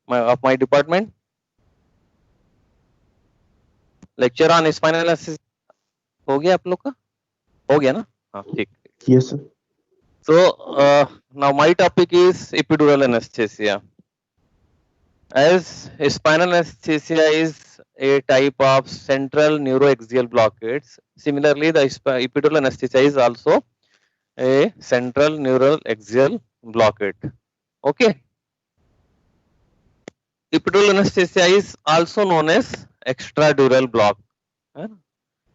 of my department. Lecture on spinal anaesthesia हो गया आप लोग का? हो गया ना? हाँ ठीक. Yes, sir. So now my topic is epidural anesthesia. As spinal anesthesia is a type of central neuroaxial blockades. Similarly, the epidural anesthesia is also a central neural axial blockade. Okay. Epidural anesthesia is also known as extradural block.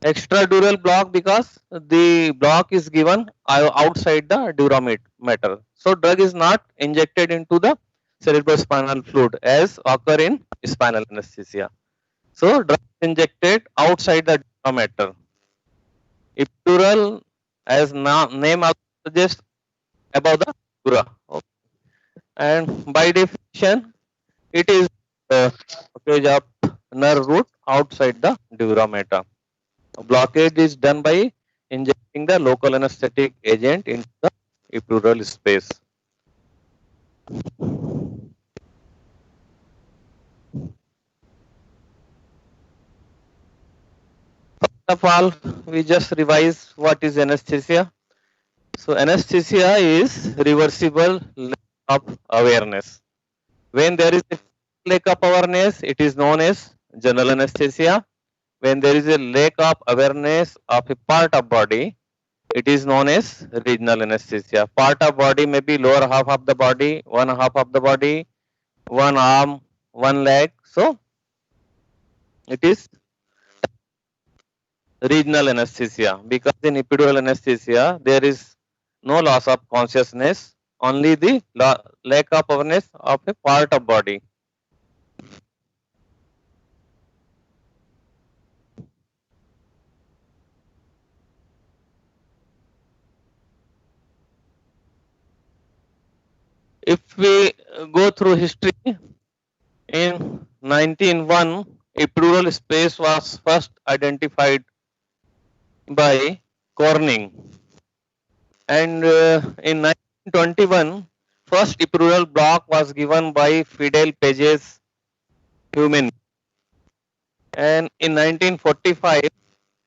Extradural block because the block is given outside the dura mater. So drug is not injected into the cerebrospinal fluid as occur in spinal anesthesia. So drug is injected outside the dura mater. Epidural, as name also suggests, above the dura. Okay. And by definition, it is blockage of nerve root outside the dura mater. Blockage is done by injecting the local anesthetic agent into the epidural space. First of all, we just revise what is anesthesia. So anesthesia is reversible lack of awareness. When there is a lack of awareness, it is known as general anesthesia. When there is a lack of awareness of a part of body, it is known as regional anesthesia. Part of body may be lower half of the body, one half of the body, one arm, one leg. So it is regional anesthesia because in epidural anesthesia there is no loss of consciousness, only the lack of awareness of a part of body. If we go through history, in 1901, epidural space was first identified by Corning, and in 1921, first epidural block was given by Fidel Pages Human, and in 1945,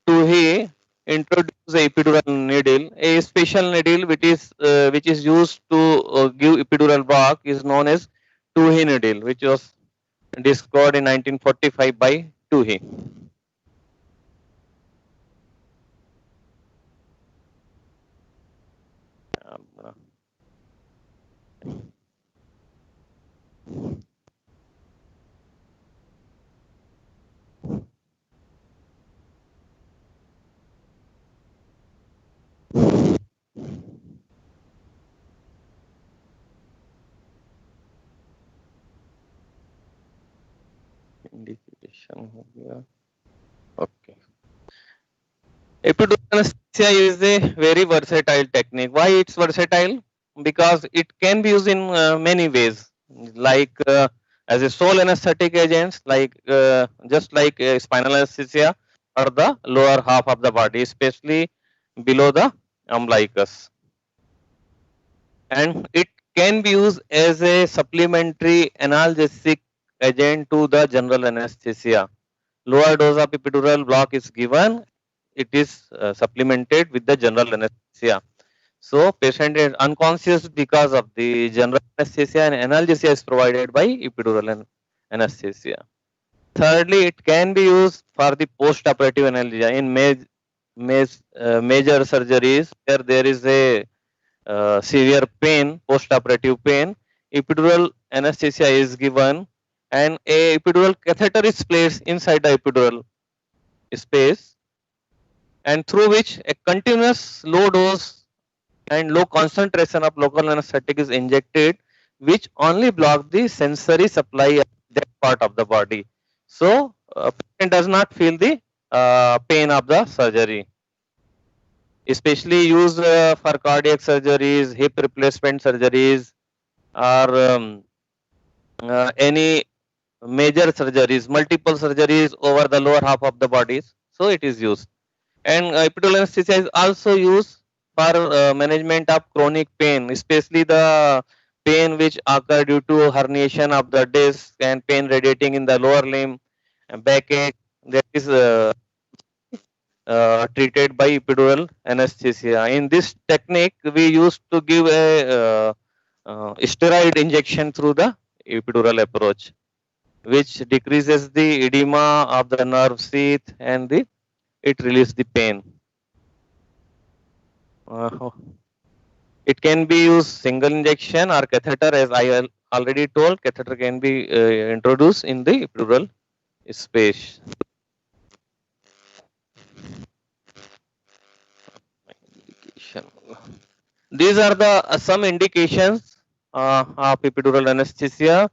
Toohey introduced the epidural needle. A special needle which is used to give epidural block is known as Toohey needle, which was discovered in 1945 by Toohey. Indication हो गया. Okay. Epidural anesthesia is a very versatile technique. Why it's versatile? Because it can be used in many ways, like as a sole anesthetic agents, like just like spinal anesthesia or the lower half of the body, especially below the umbilicus. And it can be used as a supplementary analgesic agent to the general anesthesia. Lower dose of epidural block is given, it is supplemented with the general anesthesia. So patient is unconscious because of the general anesthesia, and analgesia is provided by epidural anesthesia. Thirdly, it can be used for the post-operative analgesia in major surgeries where there is a severe pain, post-operative pain. Epidural anesthesia is given, and a epidural catheter is placed inside the epidural space, and through which a continuous low dose and low concentration of local anesthetic is injected, which only block the sensory supply of that part of the body. So patient does not feel the pain of the surgery. Especially used for cardiac surgeries, hip replacement surgeries, or any major surgeries, multiple surgeries over the lower half of the bodies. So it is used. And epidural anesthesia is also used for management of chronic pain, especially the pain which occur due to herniation of the disc and pain radiating in the lower limb and backache, that is treated by epidural anesthesia. In this technique, we used to give a steroid injection through the epidural approach, which decreases the edema of the nerve sheath and it releases the pain. It can be used single injection or catheter, as I already told. Catheter can be introduced in the epidural space. These are the some indications of epidural anesthesia.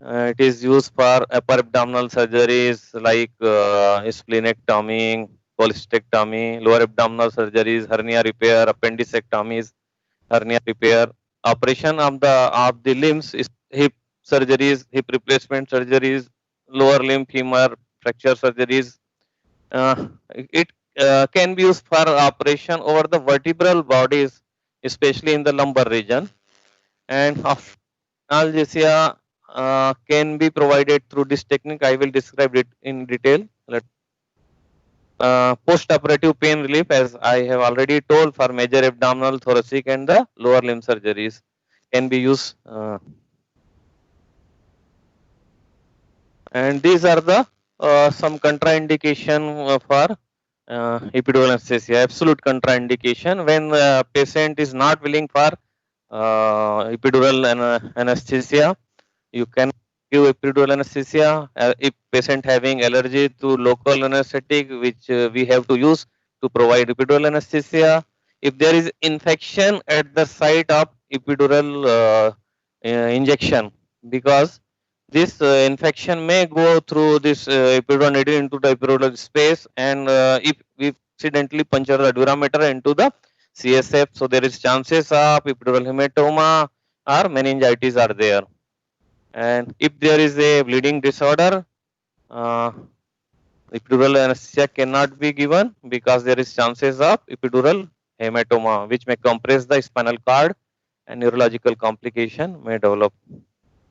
It is used for upper abdominal surgeries like splenectomy, cholecystectomy, lower abdominal surgeries, hernia repair, appendicectomies, hernia repair, operation of the limbs, hip surgeries, hip replacement surgeries, lower limb femur fracture surgeries. It can be used for operation over the vertebral bodies, especially in the lumbar region, and analgesia can be provided through this technique. I will describe it in detail. Post-operative pain relief, as I have already told, for major abdominal, thoracic, and the lower limb surgeries can be used. And these are the some contraindication for epidural anesthesia. Absolute contraindication when the patient is not willing for epidural anesthesia. You can give epidural anesthesia if patient having allergy to local anesthetic, which we have to use to provide epidural anesthesia. If there is infection at the site of epidural injection, because this infection may go through this epidural needle into the epidural space, and if we accidentally puncture the durameter into the CSF, so there is chances of epidural hematoma or meningitis are there. And if there is a bleeding disorder, epidural anesthesia cannot be given because there is chances of epidural hematoma, which may compress the spinal cord and neurological complication may develop.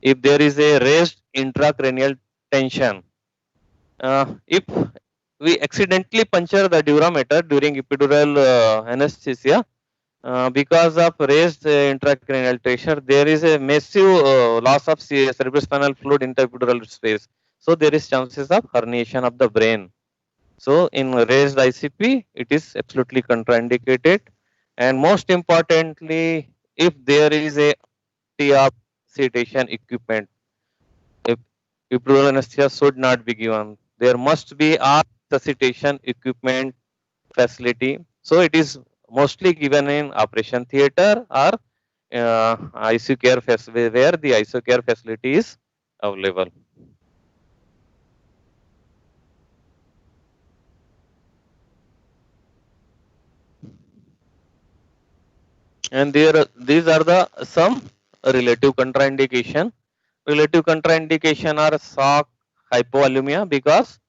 If there is a raised intracranial tension, if we accidentally puncture the durameter during epidural anesthesia, because of raised intracranial pressure, there is a massive loss of cerebrospinal fluid in the epidural space. So there is chances of herniation of the brain. So in raised ICP, it is absolutely contraindicated. And most importantly, if there is a sedation equipment, if epidural anesthesia should not be given. There must be a resuscitation equipment facility. So it is mostly given in operation theater or ICU care facility where the ICU care facility is available. And these are the some relative contraindication. Relative contraindication are shock, hypovolemia, because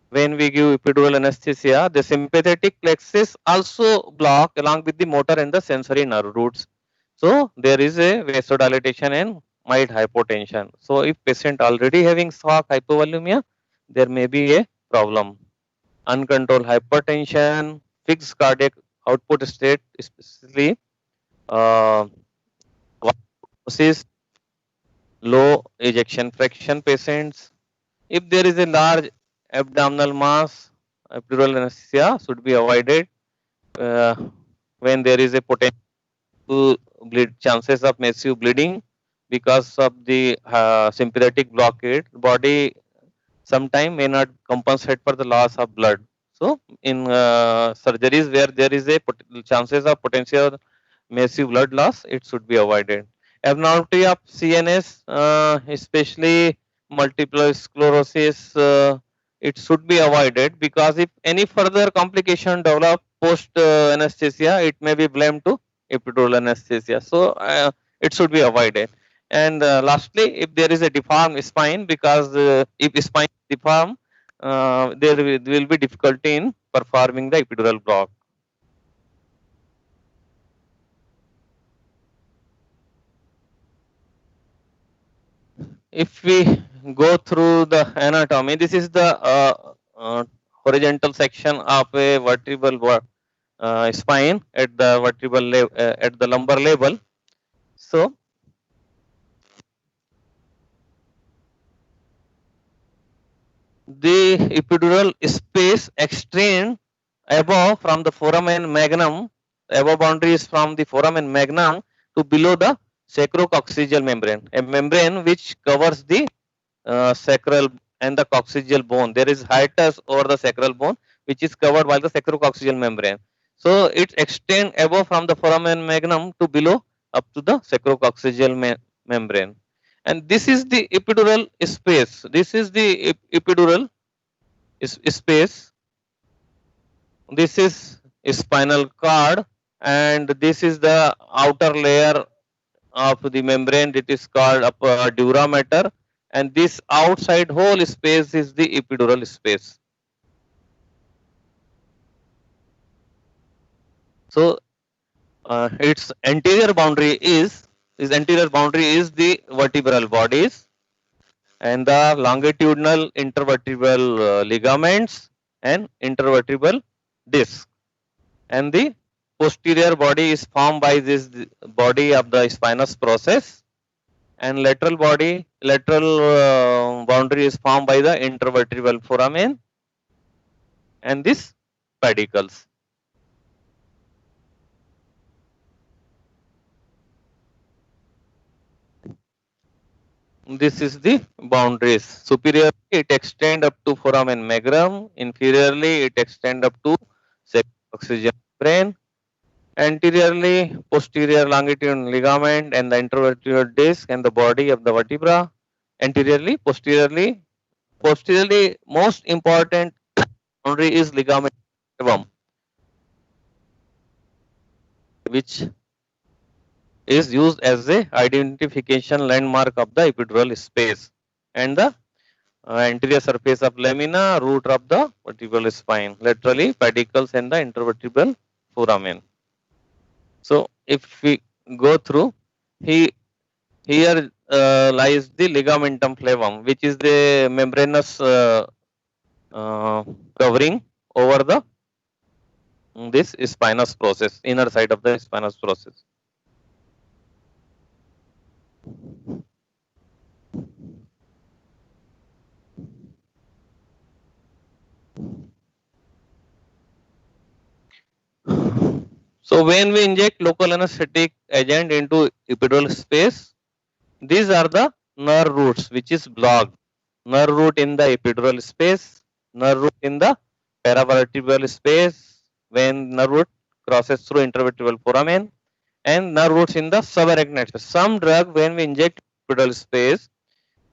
when we give epidural anesthesia, the sympathetic plexus also block along with the motor and the sensory nerve roots. So there is a vasodilatation and mild hypotension. So if patient already having shock hypovolemia, there may be a problem. Uncontrolled hypertension, fixed cardiac output state, especially low ejection fraction patients. If there is a large abdominal mass, epidural anesthesia should be avoided. When there is a potential to bleed, chances of massive bleeding because of the sympathetic blockade, body sometime may not compensate for the loss of blood. So in surgeries where there is a chances of potential massive blood loss, it should be avoided. Abnormality of CNS, especially multiple sclerosis, it should be avoided, because if any further complication develop post anesthesia, it may be blamed to epidural anesthesia. So it should be avoided. And lastly, if there is a deformed spine, because if spine is deformed, there will be difficulty in performing the epidural block. if we go through the anatomy, this is the horizontal section of a vertebral spine at the at the lumbar level. So the epidural space extend above from the foramen magnum. Above boundary is from the foramen magnum to below the sacrococcygeal membrane, a membrane which covers the sacral and the coccygeal bone. There is hiatus over the sacral bone which is covered by the sacrococcygeal membrane. So it extends above from the foramen magnum to below up to the sacrococcygeal membrane. And this is the epidural space. This is the epidural space. This is spinal cord, and this is the outer layer of the membrane. It is called a dura mater, and this outside whole space is the epidural space. So its anterior boundary is the vertebral bodies, and the longitudinal intervertebral ligaments and intervertebral disc, and the posterior body is formed by this body of the spinous process, and lateral boundary is formed by the intervertebral foramen and this pedicles. This is the boundaries. Superiorly it extends up to foramen magnum, inferiorly it extends up to sacrococcygeal membrane, anteriorly posterior longitudinal ligament and the intervertebral disc and the body of the vertebra, anteriorly, posteriorly most important boundary is ligament flavum, which is used as a identification landmark of the epidural space, and the anterior surface of lamina, root of the vertebral spine, laterally pedicles and the intervertebral foramen. So if we go through, here lies the ligamentum flavum, which is the membranous covering over the this spinous process, inner side of the spinous process. So when we inject local anesthetic agent into epidural space, these are the nerve roots which is blocked. Nerve root in the epidural space, nerve root in the paravertebral space when nerve root crosses through intervertebral foramen, and nerve roots in the subarachnoid space. Some drug when we inject epidural space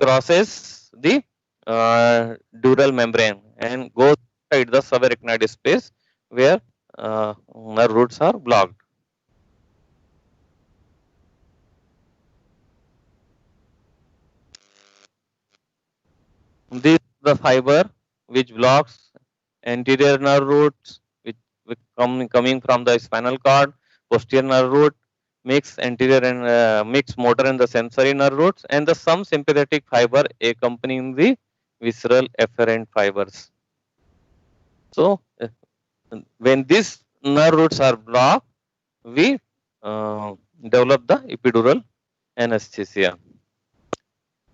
crosses the dural membrane and goes inside the subarachnoid space where nerve roots are blocked. This is the fiber which blocks anterior nerve roots which coming from the spinal cord, posterior nerve root, mix anterior and mix motor and the sensory nerve roots, and the some sympathetic fiber accompanying the visceral efferent fibers. So when these nerve roots are blocked, we develop the epidural anesthesia.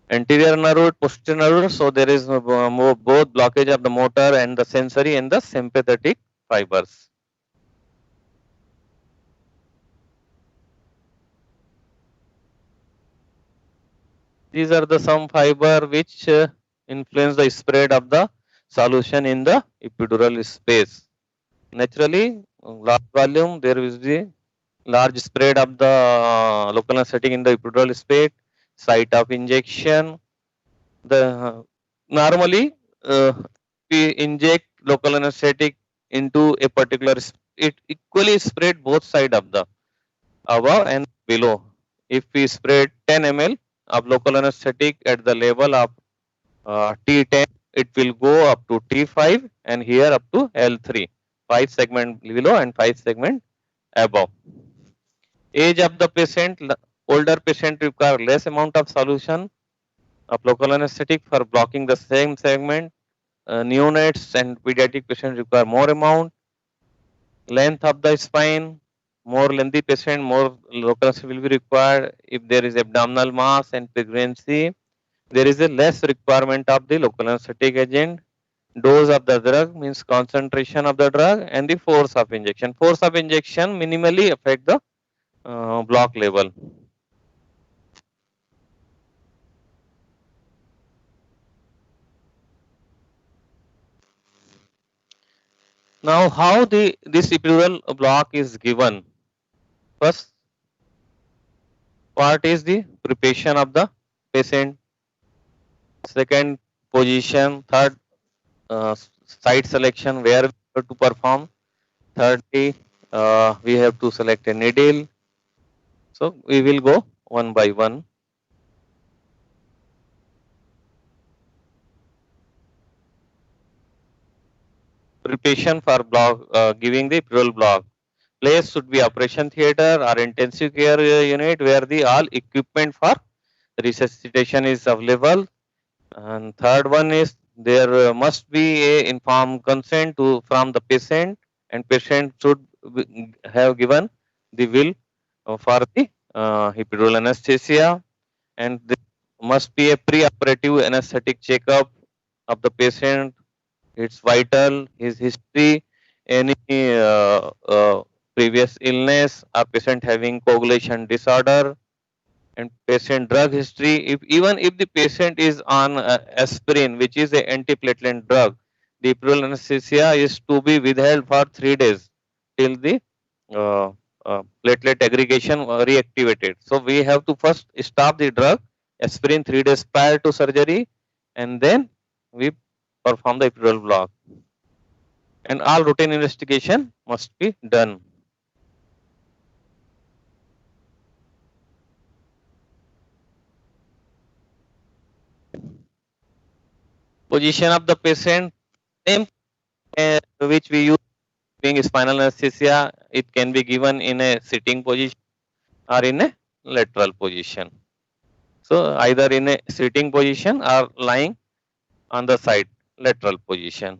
Anterior nerve root, posterior nerve root, so there is both blockage of the motor and the sensory and the sympathetic fibers. These are the some fiber which influence the spread of the solution in the epidural space. Naturally, large volume, there is the large spread of the local anesthetic in the epidural space, site of injection. The normally we inject local anesthetic into a particular, it equally spread both side of the above and below. If we spread 10 ml of local anesthetic at the level of T10, it will go up to T5 and here up to L3, 5 segment below and 5 segment above. Age of the patient, older patient require less amount of solution, of local anesthetic for blocking the same segment. Neonates and pediatric patients require more amount. Length of the spine, more lengthy patient, more local anesthetic will be required. If there is abdominal mass and pregnancy, there is a less requirement of the local anesthetic agent. Dose of the drug means concentration of the drug and the force of injection. Force of injection minimally affect the block level. Now, how this epidural block is given? First part is the preparation of the patient. Second position, third site selection where we have to perform. Thirdly, we have to select a needle. So we will go one by one. Preparation for block, giving the epidural block. Place should be operation theater or intensive care unit where the all equipment for resuscitation is available. And third one is there must be a informed consent to from the patient, and patient should have given the will for the epidural anesthesia, and there must be a pre-operative anesthetic checkup of the patient, its vital, his history, any previous illness, or patient having coagulation disorder, and patient drug history. If even if the patient is on aspirin, which is a antiplatelet drug, the epidural anesthesia is to be withheld for 3 days till the uh, platelet aggregation reactivated. So we have to first stop the drug aspirin 3 days prior to surgery, and then we perform the epidural block. And all routine investigation must be done. Position of the patient, same which we use during spinal anesthesia, it can be given in a sitting position or in a lateral position. So either in a sitting position or lying on the side, lateral position.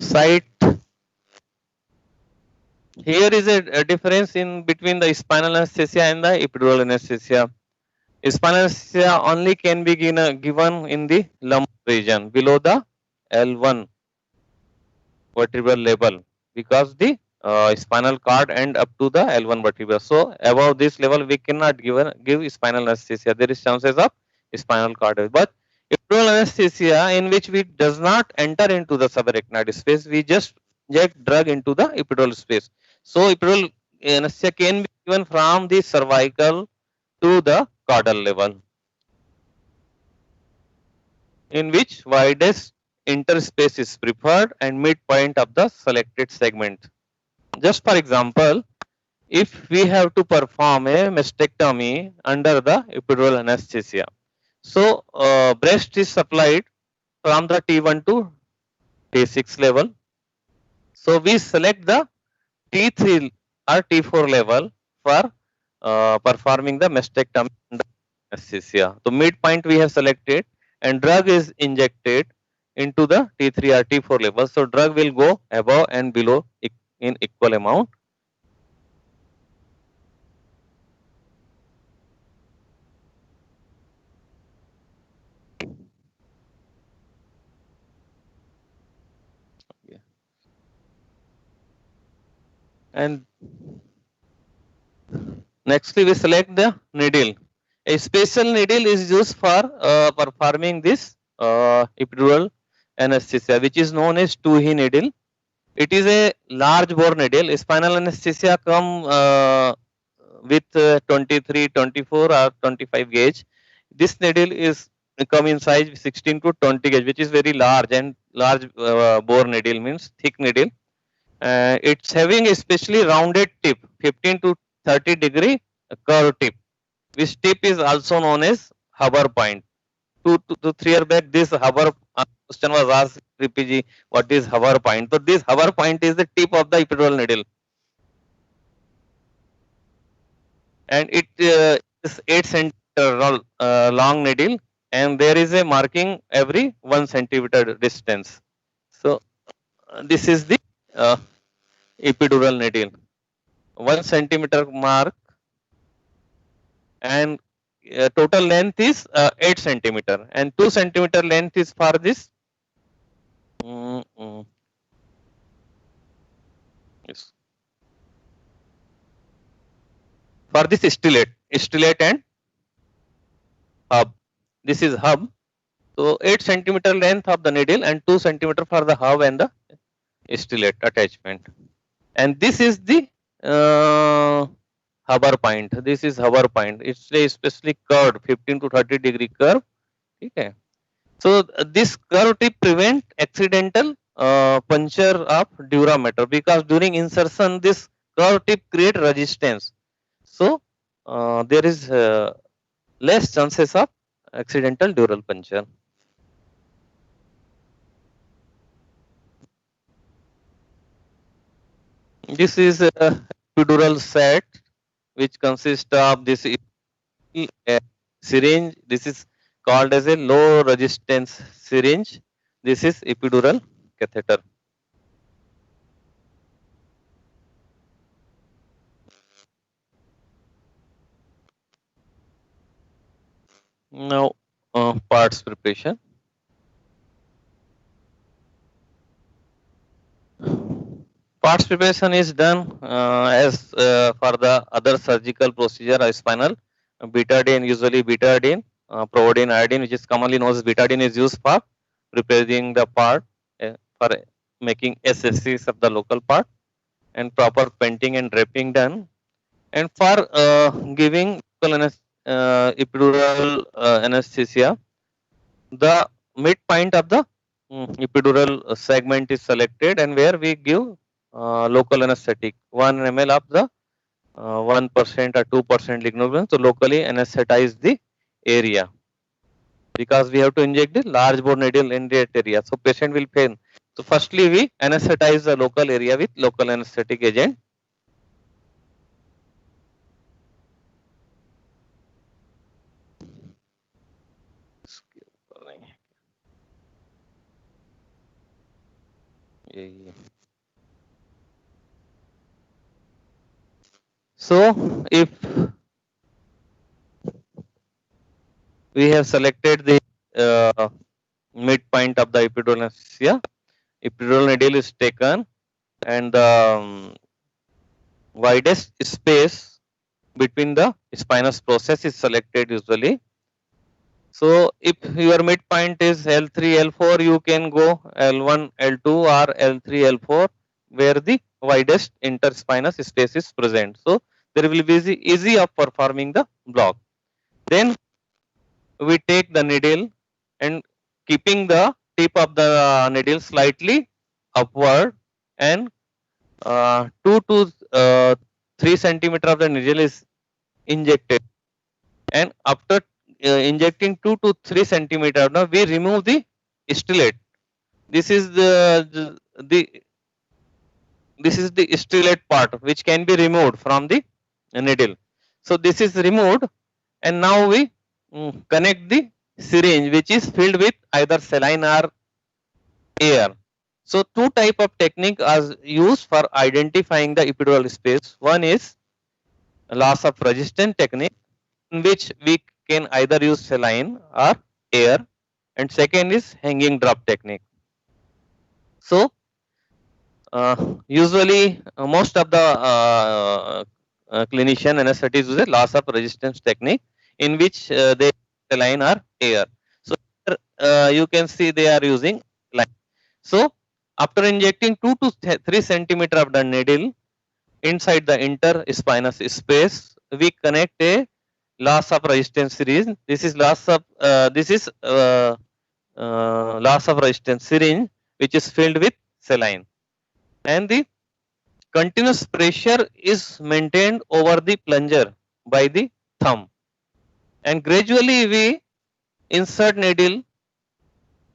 Site. Here is a difference in between the spinal anesthesia and the epidural anesthesia. Spinal anesthesia only can be given in the lumbar region below the L1 vertebral level, because the spinal cord end up to the L1 vertebra. So above this level we cannot give spinal anesthesia. There is chances of spinal cord. But epidural anesthesia, in which we does not enter into the subarachnoid space, we just inject drug into the epidural space. So epidural anesthesia can be given from the cervical to the caudal level, in which widest interspace is preferred and midpoint of the selected segment. Just for example, if we have to perform a mastectomy under the epidural anesthesia, so breast is supplied from the T1 to T6 level. So we select the T3 or T4 level for performing the mastectomy under anesthesia. So midpoint we have selected, and drug is injected into the T3 or T4 level. So drug will go above and below in equal amount. And nextly we select the needle. A special needle is used for performing this epidural anesthesia, which is known as Tuohy needle. It is a large bore needle. Spinal anesthesia come with 23, 24 or 25 gauge. This needle is come in size 16 to 20 gauge, which is very large, and large bore needle means thick needle. It's having a specially rounded tip, 15 to 30-degree curve tip. This tip is also known as hover point. 3 years back, this hover question was asked, PG, what is hover point? So this hover point is the tip of the epidural needle. and it is 8 centimeter long needle, and there is a marking every 1 centimeter distance. So this is the uh, epidural needle, 1 centimeter mark, and total length is 8 centimeter, and 2 centimeter length is for this mm, mm, yes, for this stellate and hub. This is hub. So 8 centimeter length of the needle and 2 centimeter for the hub and the stellate attachment. And this is the uh, hover point. This is hover point. It's a especially curved 15 to 30 degree curve. Okay. So this curve tip prevent accidental puncture of durameter, because during insertion this curve tip create resistance. So there is less chances of accidental dural puncture. This is a epidural set which consists of this syringe. This is called as a low resistance syringe. This is epidural catheter. Now parts preparation. Parts preparation is done as for the other surgical procedure, spinal. Betadine, usually betadine, providine iodine, which is commonly known as betadine, is used for preparing the part for making SSCs of the local part, and proper painting and draping done. And for giving epidural anesthesia, the midpoint of the epidural segment is selected, and where we give local anesthetic 1 ml of the 1% or 2% lignosulfone to locally anesthetize the area, because we have to inject the large bore needle in that area. So patient will pain. So firstly we anesthetize the local area with local anesthetic agent. So if we have selected the midpoint of the epidural anesthesia, epidural needle is taken, and the widest space between the spinous process is selected usually. So if your midpoint is L3, L4, you can go L1, L2 or L3, L4, where the widest interspinous space is present. So there will be easy of performing the block. Then we take the needle and keeping the tip of the needle slightly upward, and 2 to 3 centimeter of the needle is injected, and after injecting 2 to 3 centimeter, now we remove the stellate. This is the this is the stellate part which can be removed from the needle. So this is removed, and now we connect the syringe, which is filled with either saline or air. So two type of technique are used for identifying the epidural space. One is loss of resistance technique, in which we can either use saline or air, and second is hanging drop technique. So usually most of the clinician anesthetists use a loss of resistance technique, in which they saline or air. So you can see they are using line. So after injecting 2 to 3 centimeter of the needle inside the interspinous space, we connect a loss of resistance series. This is loss of loss of resistance syringe, which is filled with saline, and the continuous pressure is maintained over the plunger by the thumb, and gradually we insert needle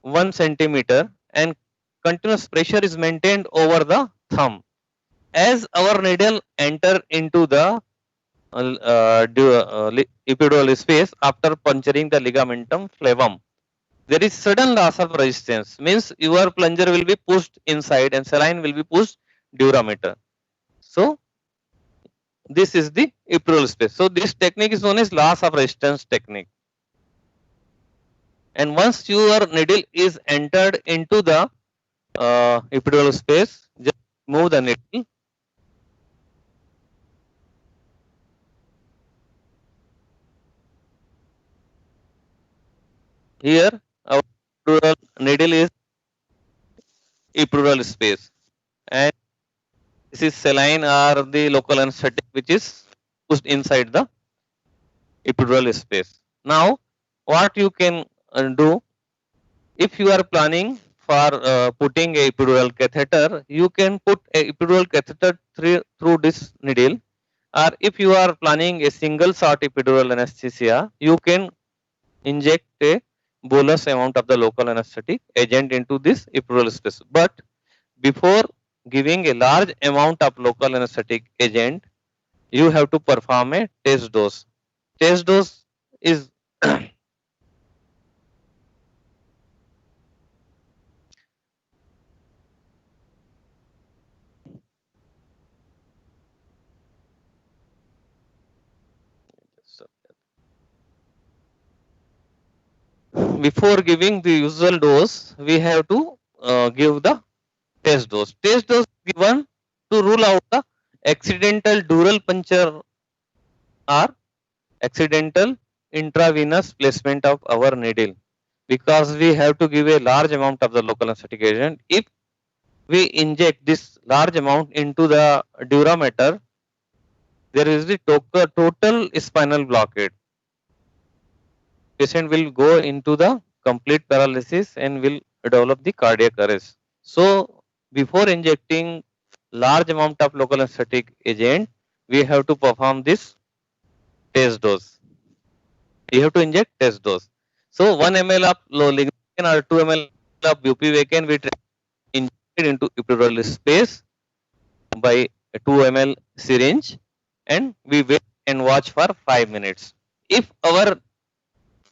1 centimeter, and continuous pressure is maintained over the thumb. As our needle enter into the epidural space after puncturing the ligamentum flavum. There is sudden loss of resistance, means your plunger will be pushed inside and saline will be pushed durameter. So this is the epidural space. So this technique is known as loss of resistance technique. And once your needle is entered into the epidural space, just move the needle. Here our epidural needle is epidural space, and this is saline or the local anesthetic which is pushed inside the epidural space. Now, what you can do, if you are planning for putting a epidural catheter, you can put a epidural catheter through this needle, or if you are planning a single shot epidural anesthesia, you can inject a bolus amount of the local anesthetic agent into this epidural space. But before giving a large amount of local anesthetic agent, you have to perform a test dose. Test dose is before giving the usual dose, we have to give the test dose. Test dose given to rule out the accidental dural puncture or accidental intravenous placement of our needle, because we have to give a large amount of the local anesthetic agent. If we inject this large amount into the durameter, there is the total spinal blockade. Patient will go into the complete paralysis and will develop the cardiac arrest. So before injecting large amount of local anesthetic agent, we have to perform this test dose. You have to inject test dose. So 1 ml of lignocaine or 2 ml of bupivacaine we injected into epidural space by a 2 ml syringe, and we wait and watch for 5 minutes. If our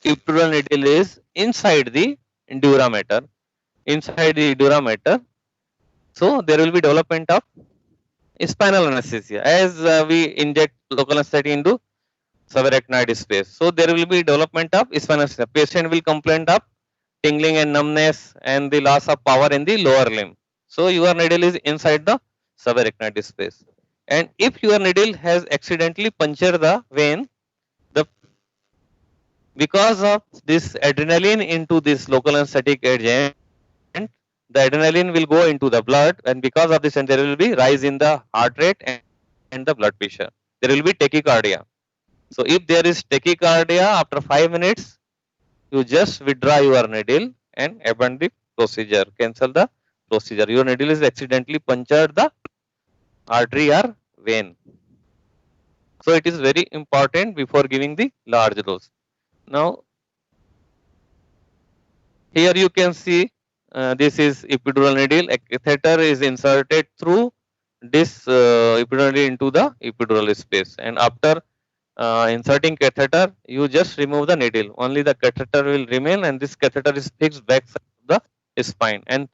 epidural needle is inside the durameter, so there will be development of spinal anesthesia as we inject local anesthetic into subarachnoid space. So there will be development of spinal anesthesia. Patient will complain of tingling and numbness and the loss of power in the lower limb. So your needle is inside the subarachnoid space. And if your needle has accidentally punctured the vein, the because of this adrenaline into this local anesthetic agent, the adrenaline will go into the blood, and because of this, and there will be rise in the heart rate and the blood pressure. There will be tachycardia. So if there is tachycardia after 5 minutes, you just withdraw your needle and abandon the procedure, cancel the procedure. Your needle is accidentally punctured the artery or vein. So it is very important before giving the large dose. Now here you can see this is epidural needle. A catheter is inserted through this epidural needle into the epidural space, and after inserting catheter, you just remove the needle. Only the catheter will remain, and this catheter is fixed back side of the spine. And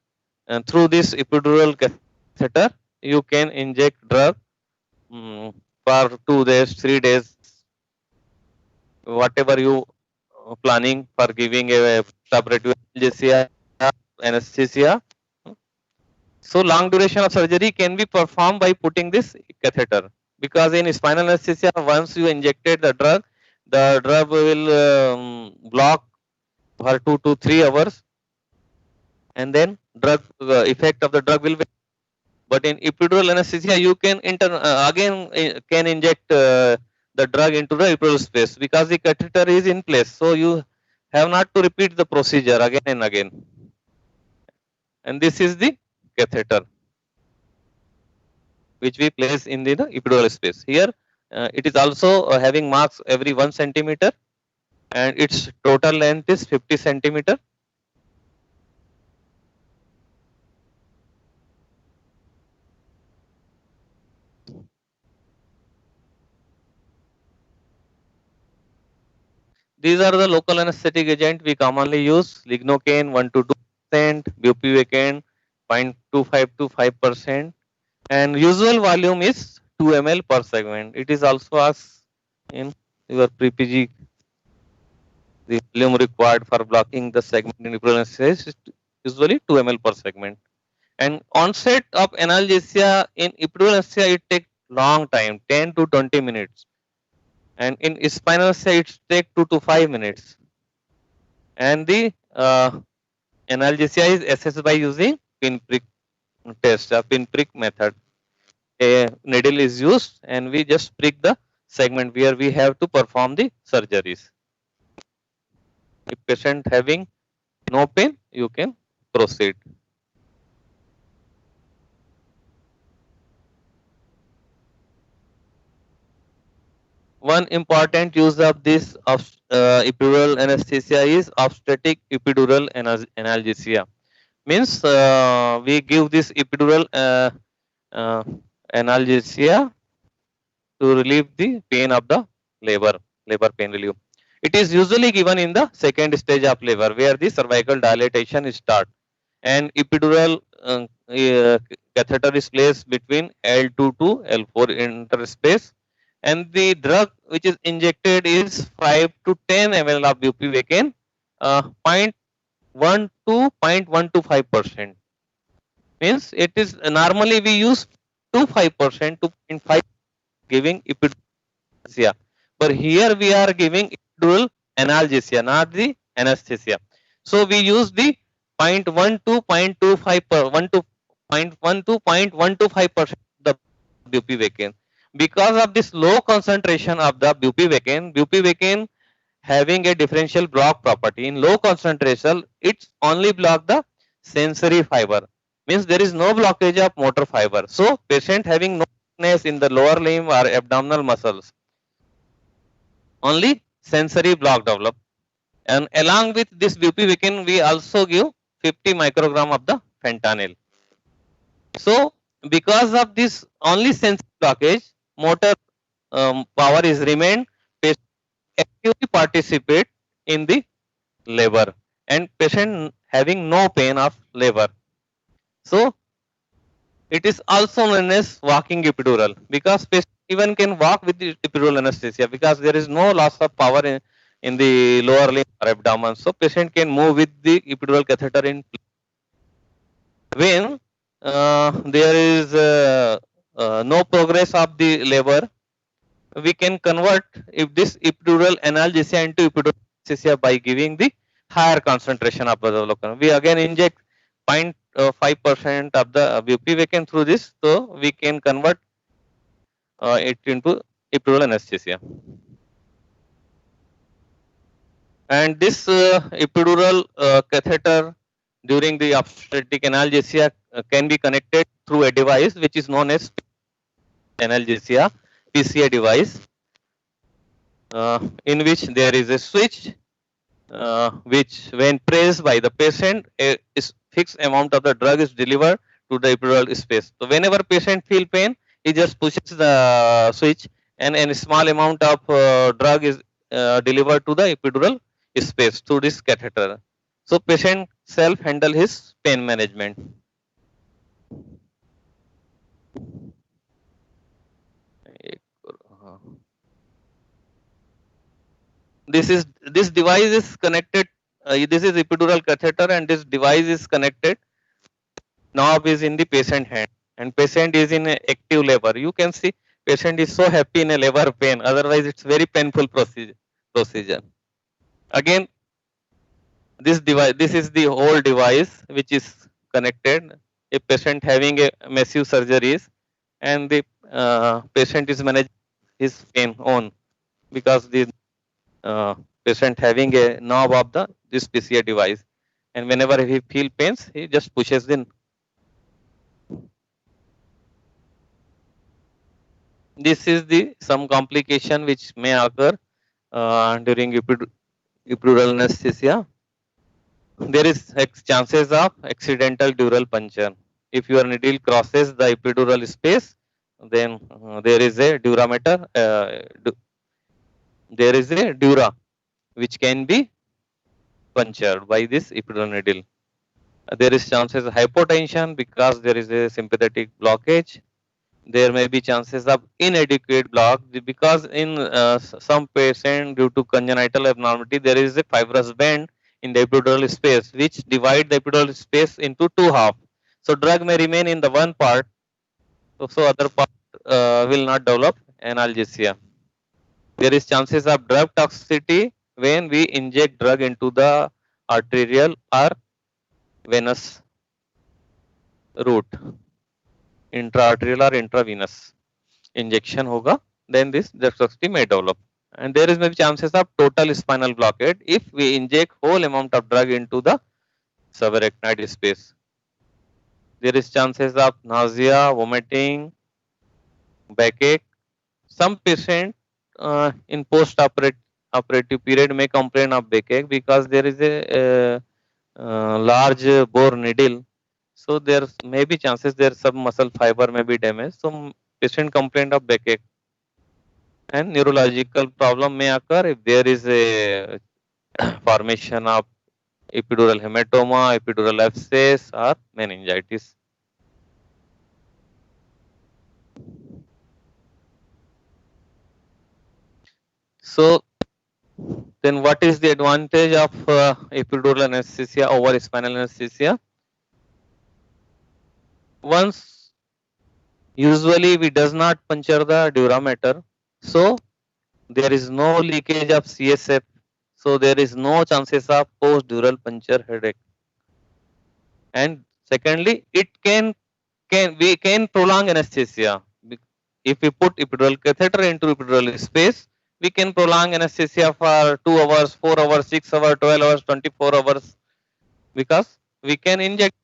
through this epidural catheter, you can inject drug for 2 days, 3 days, whatever you planning for giving a subretinal anesthesia. So long duration of surgery can be performed by putting this catheter, because in spinal anesthesia, once you injected the drug will block for 2 to 3 hours, and then drug effect of the drug will be. But in epidural anesthesia, you can can inject the drug into the epidural space, because the catheter is in place. So you have not to repeat the procedure again and again. And this is the catheter which we place in the epidural space. Here it is also having marks every 1 centimeter, and its total length is 50 centimeter. These are the local anesthetic agent we commonly use. Lignocaine 1 to 2%, bupivacaine 0.25 to 5%, and usual volume is 2 ml per segment. It is also asked in your PPG. The volume required for blocking the segment in epidural anesthesia is usually 2 ml per segment. And onset of analgesia in epidural anesthesia, it takes long time, 10 to 20 minutes. And in spinal anesthesia, it takes 2 to 5 minutes. And the analgesia is assessed by using pinprick test, a pinprick method. A needle is used and we just prick the segment where we have to perform the surgeries. If patient having no pain, you can proceed. One important use of this epidural anesthesia is obstetric epidural analgesia. Means we give this epidural uh, analgesia to relieve the pain of the labor pain relief. It is usually given in the second stage of labor where the cervical dilatation start, and epidural catheter is placed between L2 to L4 interspace, and the drug which is injected is 5 to 10 ml of bupivacaine, 0.1 to 0.125%. Means it is normally we use 5% to 0.5 giving epidural, but here we are giving epidural analgesia, not the anesthesia. So we use the 0.1 to 0.25 per 1 to 0.1 to 0.125% the bupivacaine. Because of this low concentration of the bupivacaine having a differential block property. In low concentration, it's only block the sensory fiber. Means there is no blockage of motor fiber. So patient having no weakness in the lower limb or abdominal muscles, only sensory block develop. And along with this bupivacaine, we also give 50 microgram of the fentanyl. So because of this only sensory blockage, motor power is remained. Patient actively participate in the labor, and patient having no pain of labor. So it is also known as walking epidural, because patient even can walk with the epidural anesthesia because there is no loss of power in the lower limb or abdomen. So patient can move with the epidural catheter in place. When there is no progress of the labor, we can convert if this epidural analgesia into epidural anesthesia by giving the higher concentration of benzodiazepine. We again inject 0.5% of the bupivacaine through this, so we can convert it into epidural anesthesia. And this epidural catheter during the obstetric analgesia can be connected through a device which is known as analgesia PCA device, in which there is a switch which when pressed by the patient, a fixed amount of the drug is delivered to the epidural space. So whenever patient feel pain, he just pushes the switch and a small amount of drug is delivered to the epidural space through this catheter. So patient self handle his pain management. This device is connected. This is epidural catheter, and this device is connected. Knob is in the patient hand, and patient is in active labor. You can see patient is so happy in a labor pain. Otherwise, it's very painful procedure. Again, this device. This is the whole device which is connected. A patient having a massive surgeries, and the patient is managing his pain on, because the patient having a knob of the this PCA device, and whenever he feel pains, he just pushes in. This is the some complication which may occur during epidural anesthesia. There is chances of accidental dural puncture. If your needle crosses the epidural space, then there is a durameter. There is a dura which can be punctured by this epidural needle. There is chances of hypotension because there is a sympathetic blockage. There may be chances of inadequate block because in some patient due to congenital abnormality there is a fibrous band in the epidural space which divide the epidural space into two half. So drug may remain in the one part, so other part will not develop analgesia. There is chances of drug toxicity when we inject drug into the arterial or venous route, intraarterial or intravenous injection hoga, then this drug toxicity may develop. And there is maybe chances of total spinal blockade if we inject whole amount of drug into the subarachnoid space. There is chances of nausea, vomiting, backache. Some patient in post-operative period may complain of backache because there is a large bore needle. So there may be chances there some muscle fiber may be damaged. So patient complain of backache. And neurological problem may occur if there is a formation of epidural hematoma, epidural abscess, or meningitis. So then what is the advantage of epidural anesthesia over spinal anesthesia? Once usually we does not puncture the dura mater, so there is no leakage of CSF, so there is no chances of post-dural puncture headache. And secondly, it we can prolong anesthesia. If we put epidural catheter into epidural space, we can prolong anesthesia for 2 hours, 4 hours, 6 hours, 12 hours, 24 hours, because we can inject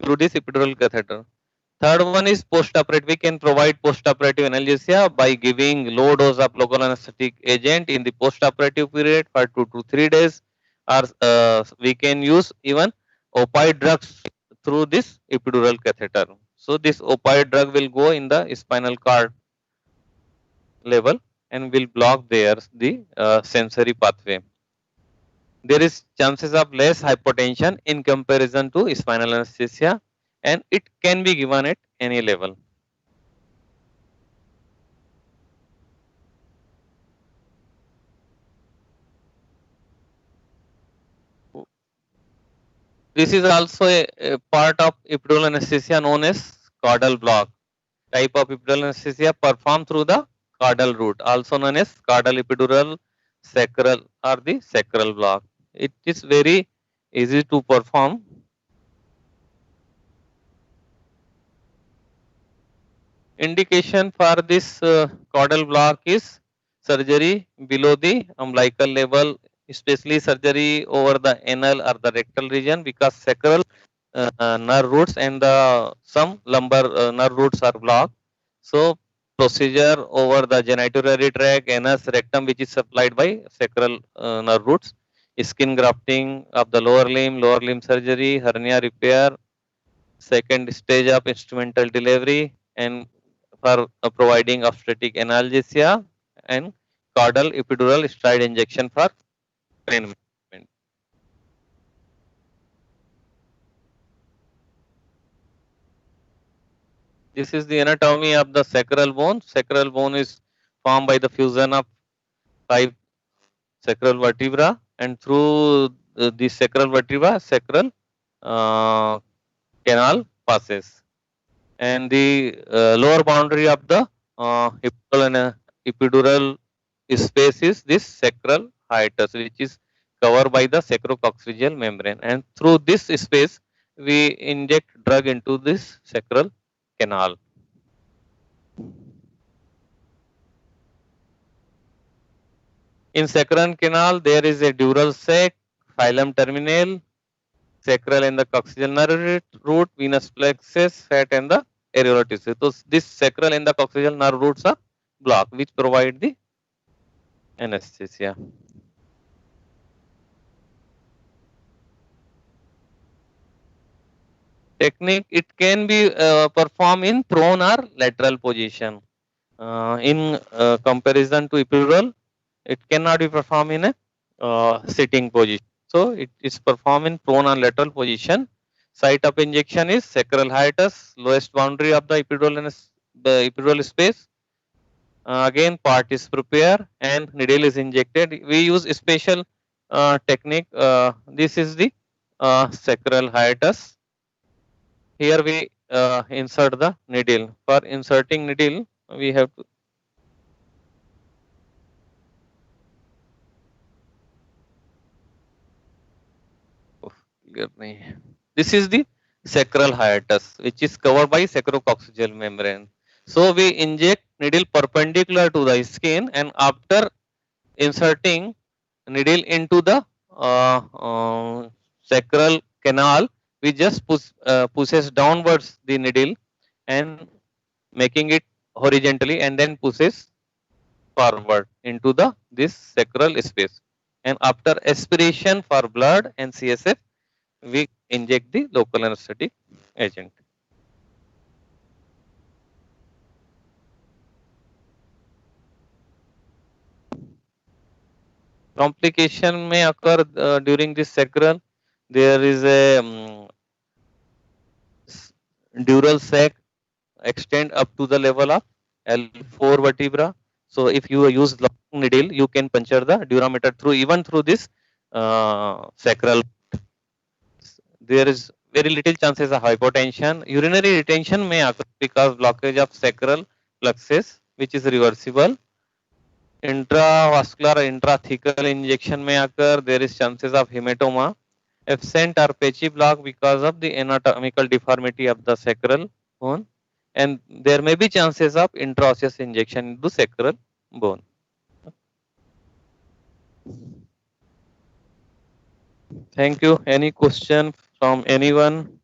through this epidural catheter. Third one is post-operative. We can provide post-operative analgesia by giving low dose of local anesthetic agent in the post-operative period for 2 to 3 days, or we can use even opioid drugs through this epidural catheter. So this opioid drug will go in the spinal cord level and will block there the sensory pathway. There is chances of less hypotension in comparison to spinal anesthesia, and it can be given at any level. This is also a part of epidural anesthesia known as caudal block. Type of epidural anesthesia performed through the caudal route, also known as caudal epidural, sacral, or the sacral block. It is very easy to perform. Indication for this caudal block is surgery below the umbilical level, especially surgery over the anal or the rectal region, because sacral nerve roots and some lumbar nerve roots are blocked. So procedure over the genitourinary tract, anus, rectum, which is supplied by sacral nerve roots, skin grafting of the lower limb surgery, hernia repair, second stage of instrumental delivery, and for providing obstetric analgesia, and caudal epidural steroid injection for pain management. This is the anatomy of the sacral bone. Sacral bone is formed by the fusion of 5 sacral vertebra, and through the sacral vertebra, sacral canal passes. And the lower boundary of the epidural space is this sacral hiatus, which is covered by the sacrococcygeal membrane. And through this space, we inject drug into this sacral canal. In sacral canal, there is a dural sac, phylum terminal, sacral and the coccygeal nerve root, venous plexus, fat and the areolar tissue. So this sacral and the coccygeal nerve roots are blocked, which provide the anesthesia. Technique, it can be performed in prone or lateral position. In comparison to epidural, it cannot be performed in a sitting position. So it is performed in prone and lateral position. Site of injection is sacral hiatus, lowest boundary of the epidural space. Again, part is prepared and needle is injected. We use a special technique. This is the sacral hiatus. Here we insert the needle. For inserting needle, we have to this is the sacral hiatus, which is covered by sacrococcygeal membrane. So we inject needle perpendicular to the skin, and after inserting needle into the sacral canal, we just pushes downwards the needle and making it horizontally, and then pushes forward into the this sacral space. And after aspiration for blood and CSF, we inject the local anesthetic agent. Complication may occur during this sacral. There is a dural sac extend up to the level of L4 vertebra. So if you use long needle, you can puncture the durameter through even through this sacral. There is very little chances of hypotension. Urinary retention may occur because blockage of sacral plexus, which is reversible. Intravascular or intrathecal injection may occur. There is chances of hematoma. Absent or patchy block because of the anatomical deformity of the sacral bone, and there may be chances of intraosseous injection into sacral bone. Thank you. Any question from anyone?